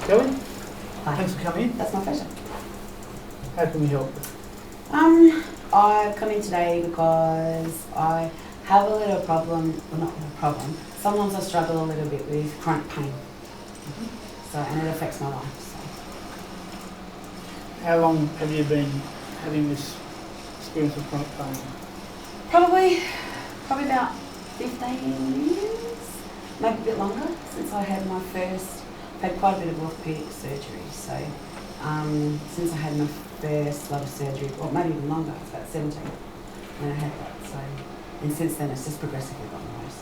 Kelly, Hi. thanks for coming in. That's my pleasure. How can we help? I've come in today because I have a little problem, well not a problem, sometimes I struggle a little bit with chronic pain. So, and it affects my life. So. How long have you been having this experience of chronic pain? Probably about 15 years, maybe a bit longer, since I had my first, I've had quite a bit of orthopaedic surgery. So since I had my first lot of surgery, or maybe even longer, it's about 17 when I had that. So, and since then it's just progressively gotten worse.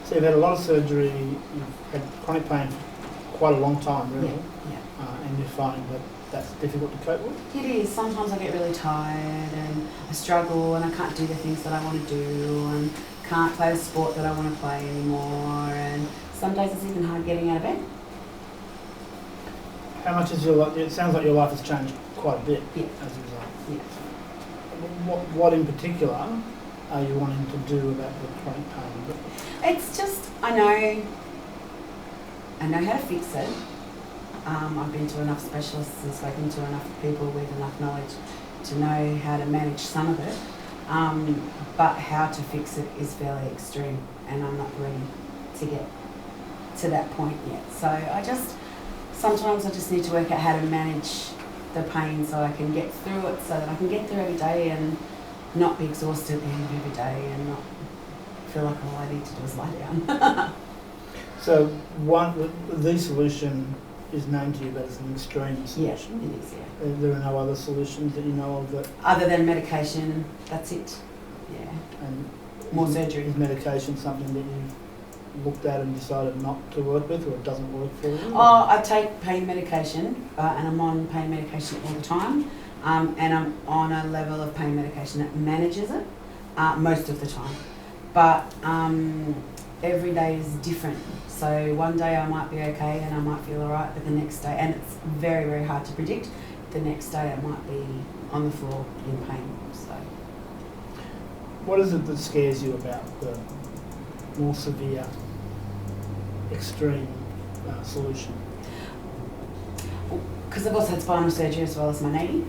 So you've had a lot of surgery, you've had chronic pain for quite a long time, really, and you're finding that that's difficult to cope with? It is. Sometimes I get really tired and I struggle and I can't do the things that I want to do and can't play the sport that I want to play anymore, and some days it's even hard getting out of bed. How much is your life? It sounds like your life has changed quite a bit Yeah. as a result. Yeah. What in particular are you wanting to do about the chronic pain? It's just, I know how to fix it. I've been to enough specialists and spoken to enough people with enough knowledge to know how to manage some of it. But how to fix it is fairly extreme, and I'm not ready to get to that point yet. So sometimes I just need to work out how to manage the pain so I can get through it, so that I can get through every day and not be exhausted at the end of every day and not feel like all I need to do is lie down. So the solution is known to you, but it's an extreme solution. Yeah, it is, yeah. There are no other solutions that you know of that... Other than medication, that's it. Yeah. And more surgery. Is medication something that you've looked at and decided not to work with, or it doesn't work for you? Oh, I take pain medication, and I'm on pain medication all the time, and I'm on a level of pain medication that manages it most of the time. But every day is different. So one day I might be okay and I might feel alright, but the next day, and it's very, very hard to predict, the next day I might be on the floor in pain. So, what is it that scares you about the more severe, extreme solution? Because I've also had spinal surgery as well as my knee,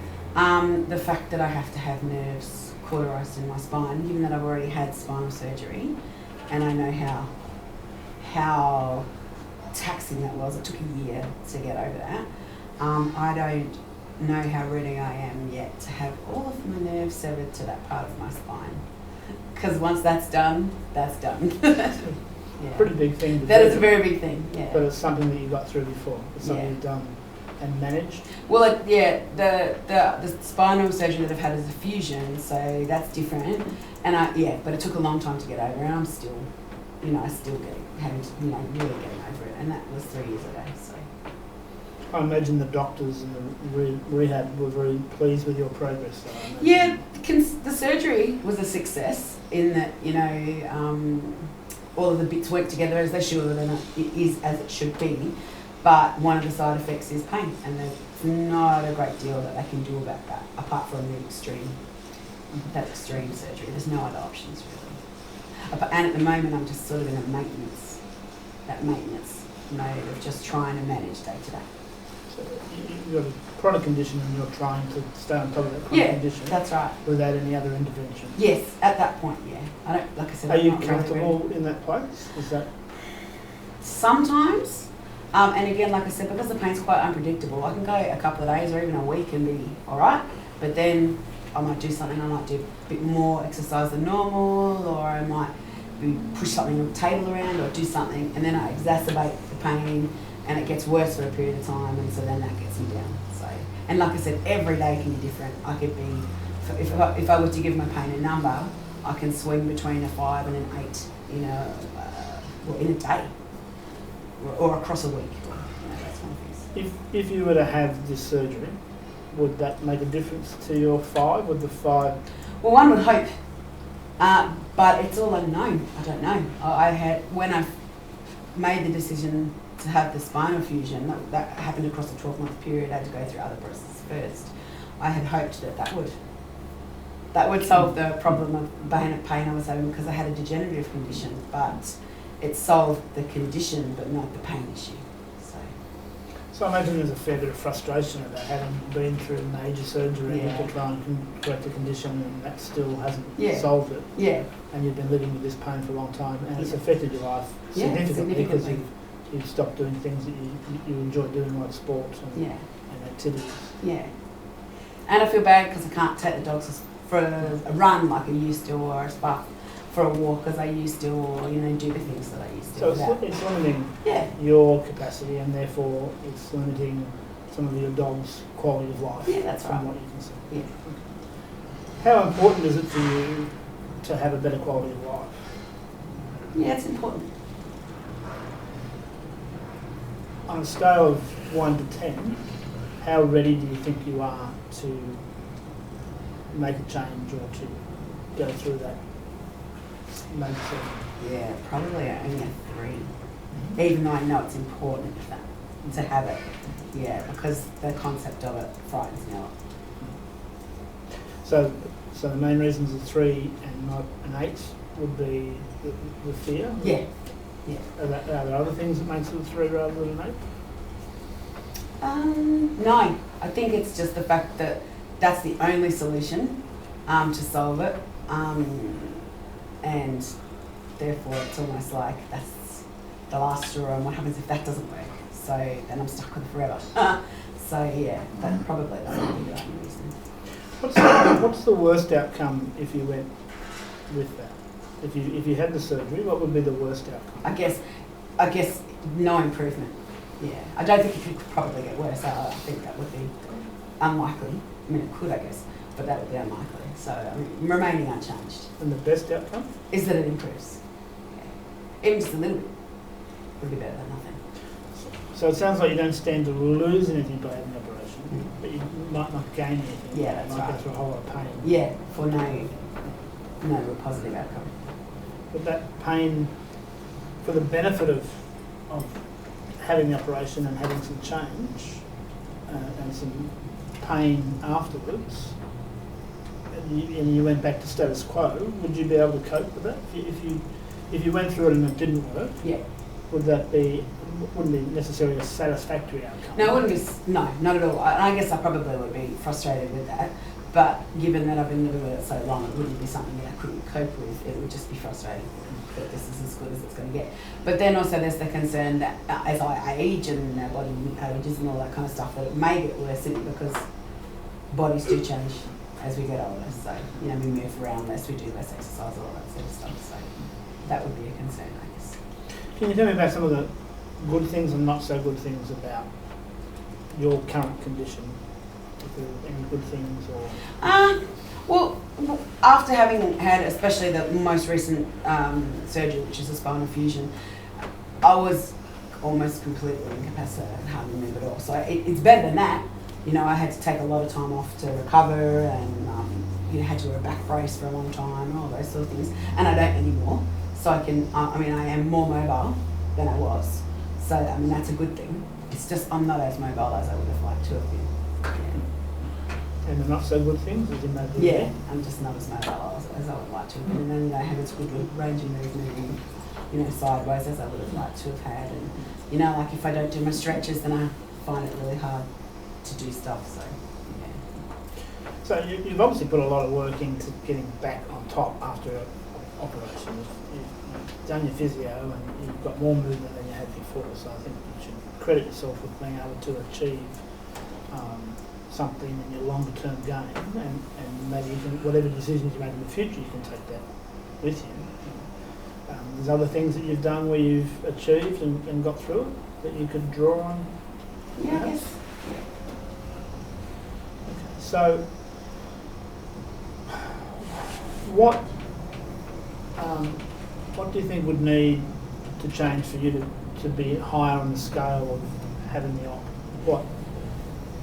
the fact that I have to have nerves cauterised in my spine, given that I've already had spinal surgery, and I know how taxing that was. It took a year to get over that. I don't know how ready I am yet to have all of my nerves severed to that part of my spine. Because once that's done, that's done. Yeah. Pretty big thing to do. That is a very big thing, yeah. But it's something that you got through before. It's something you've done and managed. Well, the spinal surgery that I've had is a fusion, so that's different. And but it took a long time to get over, and I'm still, I still really getting over it, and that was 3 years ago. So I imagine the doctors and the rehab were very pleased with your progress. Yeah, the surgery was a success in that all of the bits work together as they should, and it is as it should be. But one of the side effects is pain, and there's not a great deal that they can do about that, apart from that extreme surgery. There's no other options really. And at the moment, I'm just sort of in a maintenance mode of just trying to manage day to day. So you've got a chronic condition, and you're trying to stay on top of that chronic condition. Yeah, that's right. Without any other intervention. Yes, at that point, yeah. I don't, like I said. Are you comfortable in that place? Is that sometimes? And again, like I said, because the pain's quite unpredictable, I can go a couple of days or even a week and be all right, but then I might do something, I might do a bit more exercise than normal, or I might push something on the table around or do something, and then I exacerbate the pain and it gets worse for a period of time, and so then that gets me down. So, and like I said, every day can be different. I could be, if I were to give my pain a number, I can swing between a 5 and an 8, in a day. Or across a week. That's one of things. If you were to have this surgery, would that make a difference to your 5? Would the 5? Well, one would hope, but it's all unknown. I don't know. When I made the decision to have the spinal fusion, that happened across a 12-month period. I had to go through other processes first. I had hoped that would solve the problem of pain I was having, because I had a degenerative condition, but it solved the condition but not the pain issue. So So I imagine there's a fair bit of frustration about having been through major surgery to try and correct the condition, and that still hasn't solved it. Yeah. And you've been living with this pain for a long time, and it's affected your life significantly because you've stopped doing things that you enjoy doing, like sports and activities. Yeah. And I feel bad because I can't take the dogs for a run like I used to, or a spa for a walk as I used to, or do the things that I used to. So it's limiting your capacity, and therefore it's limiting some of your dog's quality of life. Yeah, that's from right. what you can see. Yeah. How important is it for you to have a better quality of life? Yeah, it's important. On a scale of 1 to 10, how ready do you think you are to make a change or to go through that? Yeah, probably only a 3. Even though I know it's important to have it. Yeah, because the concept of it frightens me a lot. So the main reasons are 3 and not an 8 would be the fear? Yeah. Are there other things that makes it a 3 rather than an 8? No. I think it's just the fact that that's the only solution to solve it. And therefore it's almost like that's the last straw, and what happens if that doesn't work? So then I'm stuck with it forever. So yeah, that probably would be the only reason. What's the worst outcome if you went with that? If you had the surgery, what would be the worst outcome? I guess no improvement. Yeah, I don't think it could probably get worse. I think that would be unlikely. I mean, it could, I guess, but that would be unlikely. So, I mean, remaining unchanged. And the best outcome? Is that it improves. Yeah. Even just a little bit would be better than nothing. So it sounds like you don't stand to lose anything by having the operation, but you might not gain anything. Yeah, that's right. You might go through a whole lot of pain. Yeah, for no real positive outcome. But that pain, for the benefit of having the operation and having some change and some pain afterwards, and you went back to status quo, would you be able to cope with that? If you went through it and it didn't work, wouldn't be necessarily a satisfactory outcome? No, it wouldn't be. No, not at all. I guess I probably would be frustrated with that. But given that I've been living with it so long, it wouldn't be something that I couldn't cope with. It would just be frustrating that this is as good as it's going to get. But then also there's the concern that as I age and our body ages and all that kind of stuff, that it may get worse simply because bodies do change as we get older. So, we move around less, we do less exercise, all that sort of stuff. So that would be a concern, I guess. Can you tell me about some of the good things and not so good things about your current condition? If there are any good things or... Well, after having had especially the most recent surgery, which is a spinal fusion, I was almost completely incapacitated and hardly move at all. So it's better than that. I had to take a lot of time off to recover, and had to wear a back brace for a long time and all those sort of things. And I don't anymore. So I am more mobile than I was. So, that's a good thing. It's just I'm not as mobile as I would have liked to have been. And the not so good things, as in maybe... Yeah, I'm just not as mobile as I would like to have been. And then, having some good range of movement and, sideways as I would have liked to have had. And, like if I don't do my stretches, then I find it really hard to do stuff. So, yeah. So you've obviously put a lot of work into getting back on top after an operation. You've done your physio and you've got more movement than you had before. So I think you should credit yourself with being able to achieve something in your longer term game, and maybe you can, whatever decisions you make in the future, you can take that with you. There's other things that you've done where you've achieved and got through it that you could draw on. Yeah, I guess. Okay. So, what do you think would need to change for you to be higher on the scale of having the op? What?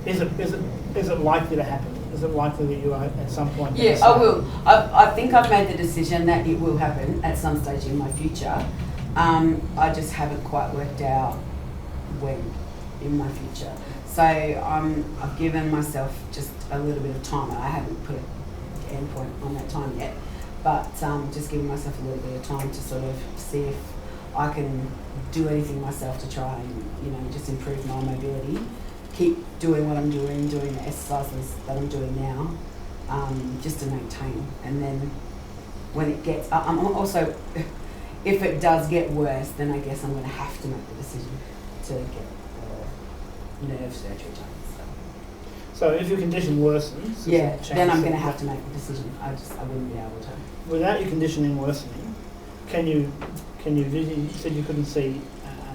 Is it likely to happen? Is it likely that you are at some point? Yeah, I will. I think I've made the decision that it will happen at some stage in my future. I just haven't quite worked out when in my future. So I've given myself just a little bit of time. I haven't put an end point on that time yet, but just giving myself a little bit of time to sort of see if I can do anything myself to try and, you know, just improve my mobility, keep doing what I'm doing the exercises that I'm doing now, just to maintain. And then when it gets, I'm also, if it does get worse, then I guess I'm going to have to make the decision to get the nerve surgery done. So if your condition worsens, Yeah, then I'm going to have to make the decision. I wouldn't be able to. Without your conditioning worsening, can you you said you couldn't see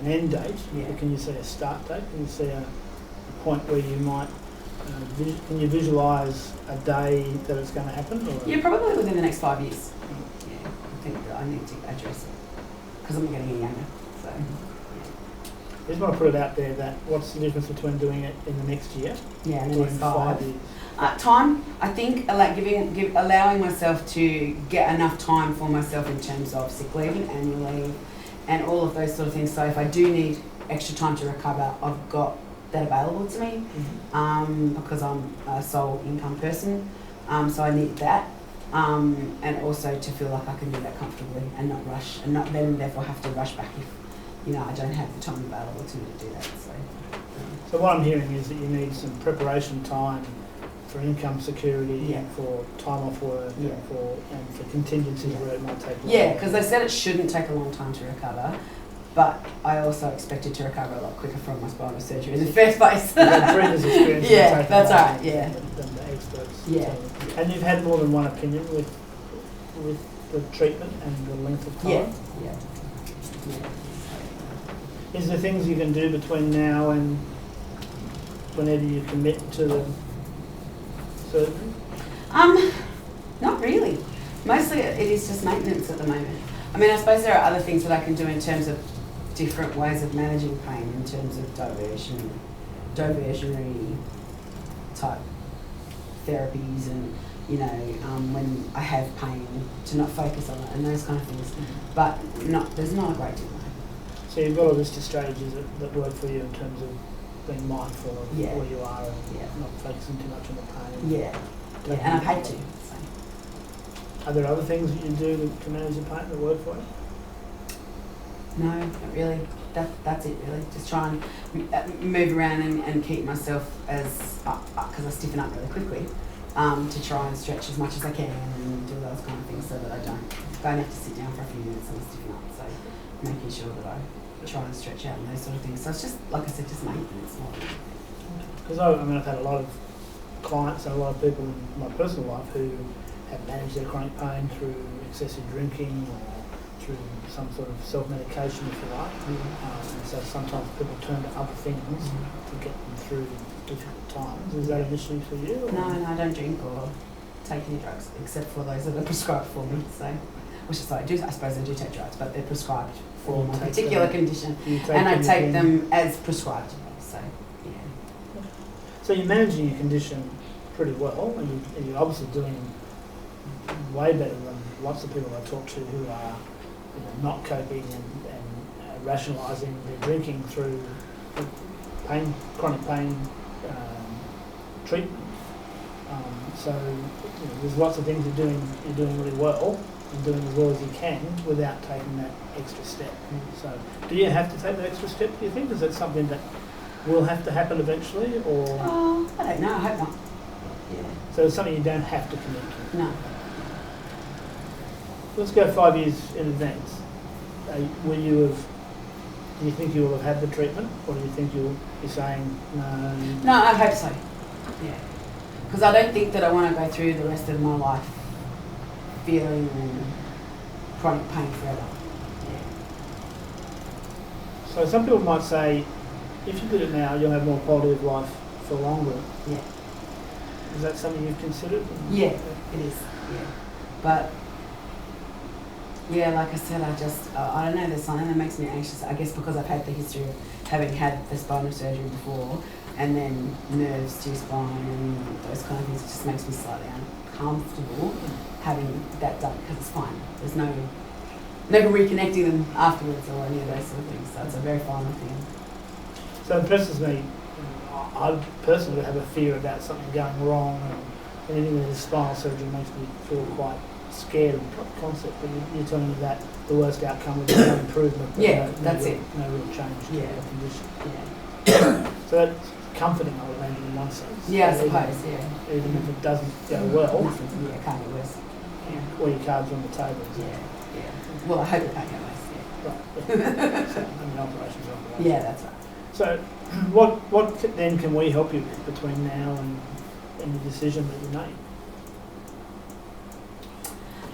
an end date, but can you see a start date? Can you see a point where you might, can you visualise a day that it's going to happen? Or? Yeah, probably within the next 5 years. Yeah, I think that I need to address it because I'm getting any younger. So, I just want to put it out there that what's the difference between doing it in the next year? Yeah, in the doing next 5 years? Time, I think, like allowing myself to get enough time for myself in terms of sick leave and annual leave and all of those sort of things. So if I do need extra time to recover, I've got that available to me, because I'm a sole income person, so I need that, and also to feel like I can do that comfortably and not rush, and not then therefore have to rush back if, you know, I don't have the time available to me to do that. So what I'm hearing is that you need some preparation time for income security, for time off work, and for contingencies where it might take longer. Yeah, because they said it shouldn't take a long time to recover, but I also expected to recover a lot quicker from my spinal surgery in the first place. You've had previous experience. Yeah, that's right. Yeah. Than the experts. Yeah. And you've had more than one opinion with the treatment and the length of time. Yeah. Is there things you can do between now and whenever you commit to the surgery? Not really. Mostly it is just maintenance at the moment. I mean, I suppose there are other things that I can do in terms of different ways of managing pain, in terms of diversionary type therapies, and, you know, when I have pain, to not focus on it and those kind of things. But there's not a great deal. So you've got a list of strategies that work for you in terms of being mindful of where you are and not focusing too much on the pain. Yeah, and I've had to. So. Are there other things that you do to manage the pain that work for you? No, not really. That's it really. Just try and move around and keep myself as, because I stiffen up really quickly, to try and stretch as much as I can and do those kind of things so that I don't have to sit down for a few minutes and stiffen up. So making sure that I try and stretch out and those sort of things. So it's just, like I said, just maintenance. Because I've had a lot of clients and a lot of people in my personal life who have managed their chronic pain through excessive drinking or through some sort of self-medication, if you like. And so sometimes people turn to other things to get them through difficult times. Is that an issue for you? Or? No, I don't drink or take any drugs except for those that are prescribed for me. So, which is like, I suppose I do take drugs, but they're prescribed for my particular condition, and I take them as prescribed. So, yeah. So you're managing your condition pretty well, and you're obviously doing way better than lots of people I talk to who are, you know, not coping and rationalising their drinking through chronic pain treatment. So you know, there's lots of things you're doing really well and doing as well as you can without taking that extra step. So do you have to take that extra step, do you think? Is that something that will have to happen eventually, or? I don't know, I hope not. Yeah. So it's something you don't have to commit to? No. Let's go 5 years in advance. Do you think you will have had the treatment, or do you think you'll be saying no? No, I hope so. Yeah. Because I don't think that I want to go through the rest of my life feeling chronic pain forever. Yeah. So some people might say, if you did it now, you'll have more quality of life for longer. Yeah. Is that something you've considered? Yeah, it is. Yeah. But yeah, like I said, I don't know, there's something that makes me anxious. I guess because I've had the history of having had the spinal surgery before, and then nerves to your spine and those kind of things. It just makes me slightly uncomfortable having that done, because it's fine. There's no reconnecting them afterwards or any of those sort of things. So it's a very final thing. So it impresses me. I personally have a fear about something going wrong, and anything with spinal surgery makes me feel quite scared of the concept, but you're telling me that the worst outcome would be no improvement. But Yeah, no that's real, it. No real change to Yeah. the condition. Yeah. So that's comforting, I would imagine, in one sense. Yeah, I So suppose, yeah. even if it doesn't go well, Nothing, yeah, it can't get worse. Yeah. all your cards are on the table. So. Yeah, yeah. Well, I hope it can't get worse, yeah. Right. Yeah. So, I mean, operations are operations. Yeah, that's right. So, what then can we help you with between now and the decision that you make?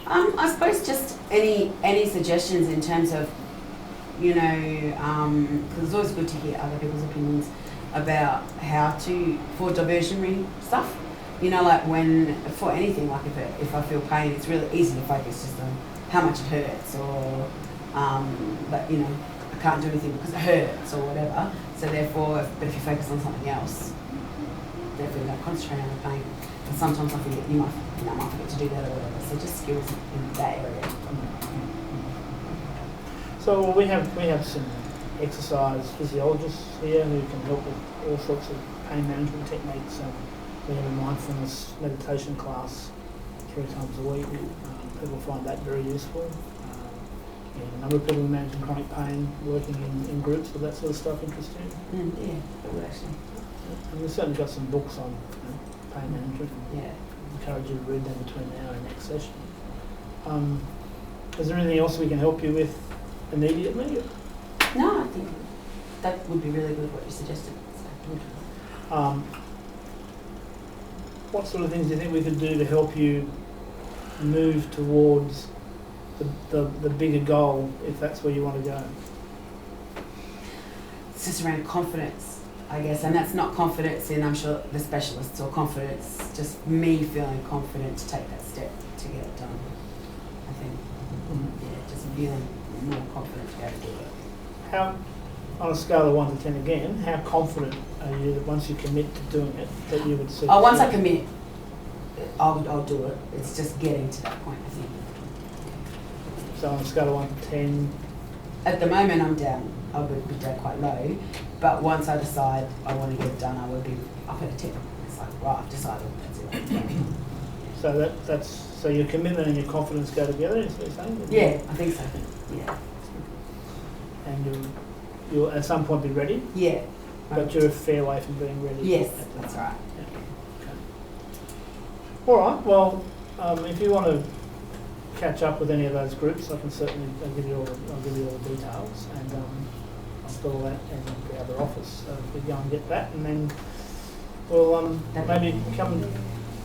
I suppose just any suggestions in terms of, you know, 'cause it's always good to hear other people's opinions about how to, for diversionary stuff. You know, like when, for anything, like if I feel pain, it's really easy to focus just on how much it hurts or, but you know, I can't do anything because it hurts or whatever. So therefore, but if you focus on something else, therefore you don't concentrate on the pain. And sometimes I forget, I might forget to do that or whatever. So just skills in that area. So we have some exercise physiologists here who can help with all sorts of pain management techniques. We have a mindfulness meditation class 3 times a week. People find that very useful. A number of people managing chronic pain, working in groups with that sort of stuff interest you? Yeah, it would actually. And we've certainly got some books on pain management. Yeah. Encourage you to read them between now and next session. Is there anything else we can help you with immediately? No, I think that would be really good what you suggested. So. What sort of things do you think we could do to help you move towards the bigger goal, if that's where you want to go? It's just around confidence, I guess, and that's not confidence in, I'm sure, the specialists, or confidence, just me feeling confident to take that step to get it done. I think, yeah, just feeling more confident to go to do it. How, on a scale of 1 to 10 again, how confident are you that once you commit to doing it, that you would see? Oh, once I commit, I'll do it. It's just getting to that point, I think. So on a scale of 1 to 10? At the moment, I'm down. I would be down quite low, but once I decide I want to get it done, I would be up at a 10. It's like, right, I've decided, that's it. So so your commitment and your confidence go together, is what you're saying? Yeah, I think so. Yeah. And you'll at some point be ready? Yeah. But you're a fair way from being ready. Yes, that's right. Yeah. Okay. All right. Well, if you want to catch up with any of those groups, I can certainly give you all the details, and I'll put all that in the other office. So we go and get that, and then we'll maybe come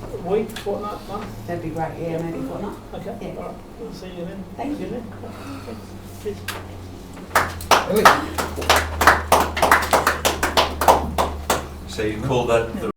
a week, fortnight, month. That'd be great. Yeah, maybe fortnight. Okay. Yeah. All right. We'll see you then. Thank you. Then. Okay. Cheers. So you call that the